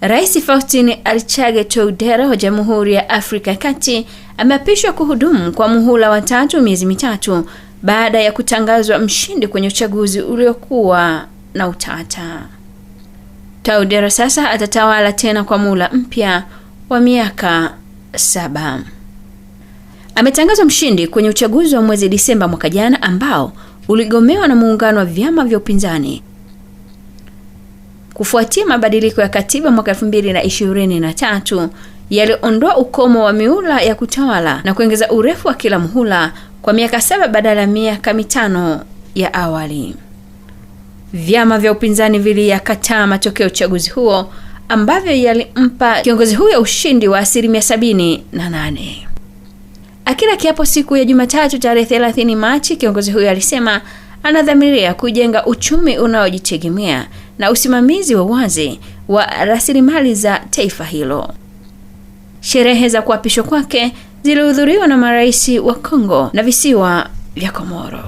Rais Faustin Archange Touadera wa Jamhuri ya Afrika ya Kati ameapishwa kuhudumu kwa muhula wa 3 miezi mitatu baada ya kutangazwa mshindi kwenye uchaguzi uliokuwa na utata. Touadera sasa atatawala tena kwa muhula mpya wa miaka 7. Ametangazwa mshindi kwenye uchaguzi wa mwezi Disemba mwaka jana ambao uligomewa na muungano wa vyama vya upinzani. Kufuatia mabadiliko ya katiba mwaka 2023 yaliondoa ukomo wa miula ya kutawala na kuongeza urefu wa kila muhula kwa miaka 7 badala ya miaka 5 ya awali. Vyama vya upinzani viliyakataa matokeo ya uchaguzi huo ambavyo yalimpa kiongozi huyo ushindi wa 78%. Akila kiapo siku ya Jumatatu tarehe 30 Machi, kiongozi huyo alisema anadhamiria kujenga uchumi unaojitegemea na usimamizi wa wazi wa rasilimali za taifa hilo. Sherehe za kuapishwa kwake zilihudhuriwa na marais wa Kongo na visiwa vya Komoro.